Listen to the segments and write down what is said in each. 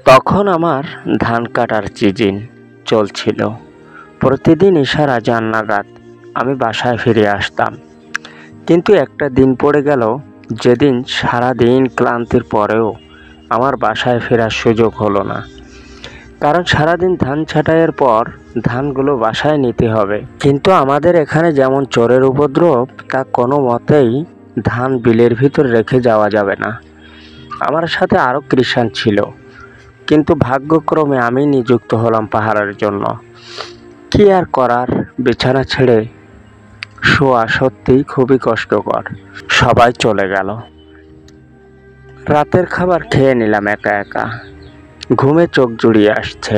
তখন আমার ধান কাটার সিজন চলছিল। প্রতিদিন ঈশার আজান নাগাদ আমি বাসায় ফিরে আসতাম। কিন্তু একটা দিন পড়ে গেল, যেদিন সারাদিন ক্লান্তির পরেও আমার বাসায় ফেরার সুযোগ হলো না। কারণ সারাদিন ধান ছাঁটাইয়ের পর ধানগুলো বাসায় নিতে হবে। কিন্তু আমাদের এখানে যেমন চোরের উপদ্রব, তা কোনো মতেই ধান বিলের ভিতর রেখে যাওয়া যাবে না। আমার সাথে আরও কৃষাণ ছিল, কিন্তু ভাগ্যক্রমে আমি নিযুক্ত হলাম পাহারার জন্য। কি আর করার, বিছানা ছেড়ে শোয়া সত্যিই খুবই কষ্টকর। সবাই চলে গেল। রাতের খাবার খেয়ে নিলাম একা একা। ঘুমে চোখ জুড়িয়ে আসছে।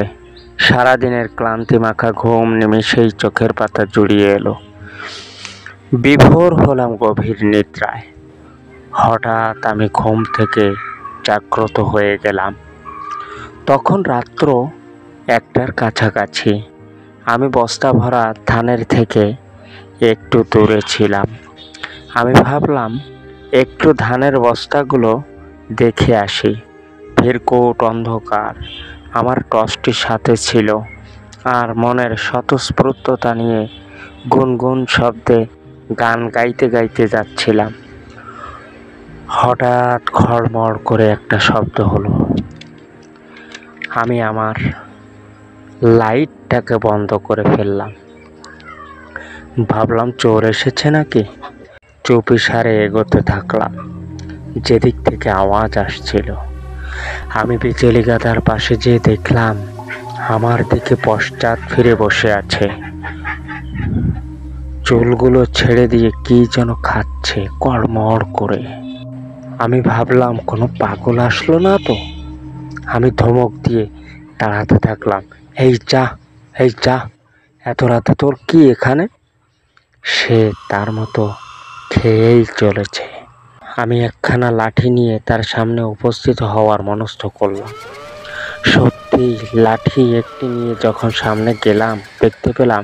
সারাদিনের ক্লান্তি মাখা ঘুম নিমেষেই চোখের পাতা জুড়িয়ে এলো। বিভোর হলাম গভীর নিদ্রায়। হঠাৎ আমি ঘুম থেকে জাগ্রত হয়ে গেলাম। তখন রাত্র 1টার কাছাকাছি। আমি বস্তা ভরা ধানের থেকে একটু দূরে ছিলাম। আমি ভাবলাম একটু ধানের বস্তাগুলো দেখে আসি। ভিড়কোট অন্ধকার, আমার টর্চটি সাথে ছিল, আর মনের স্বতঃস্ফূর্ততা নিয়ে গুনগুন শব্দে গান গাইতে গাইতে যাচ্ছিলাম। হঠাৎ খড়মড় করে একটা শব্দ হলো। আমি আমার লাইটটাকে বন্ধ করে ফেললাম। ভাবলাম চোর এসেছে নাকি। চুপিসারে এগোতে থাকলাম যেদিক থেকে আওয়াজ আসছিল। আমি বিজলি গাদার পাশে যেয়ে দেখলাম আমার দিকে পশ্চাৎ ফিরে বসে আছে। চুলগুলো ছেড়ে দিয়ে কি যেন খাচ্ছে কড়মড় করে। আমি ভাবলাম কোনো পাগল আসলো না তো। আমি ধমক দিয়ে দাঁড়াতে থাকলাম, এই যা, এই যা, এত রাতে তোর কি এখানে। সে তার মতো খেয়েই চলেছে। আমি একখানা লাঠি নিয়ে তার সামনে উপস্থিত হওয়ার মনস্থ করলাম। সত্যি লাঠি একটি নিয়ে যখন সামনে গেলাম, দেখতে পেলাম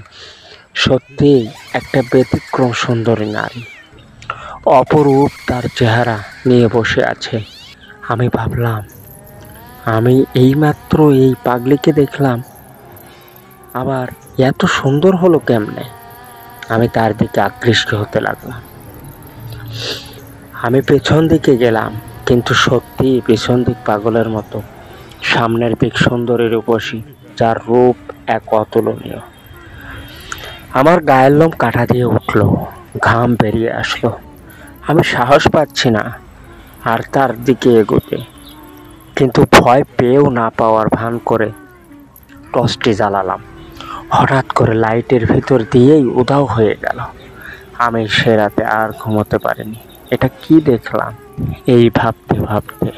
সত্যি একটা ব্যতিক্রম সুন্দরী নারী। অপরূপ তার চেহারা নিয়ে বসে আছে। আমি ভাবলাম, আমি এইমাত্র এই পাগলিকে দেখলাম, আবার এত সুন্দর হলো কেমনে। আমি তার দিকে আকৃষ্ট হতে লাগলাম। আমি পেছন দিকে গেলাম, কিন্তু সত্যি পেছন দিক পাগলের মতো, সামনের দিক সুন্দরী রূপসী, যার রূপ এক অতুলনীয়। আমার গায়ের লোম কাঁটা দিয়ে উঠল, ঘাম বেরিয়ে আসলো। আমি সাহস পাচ্ছি না আর তার দিকে এগোতে, কিন্তু ভয় পেয়েও না পাওয়ার ভান করে টর্চটি জ্বালালাম। হঠাৎ করে লাইটের ভিতর দিয়েই উধাও হয়ে গেল। আমি সে রাতে আর ঘুমোতে পারিনি। এটা কি দেখলাম, এই ভাবতে ভাবতে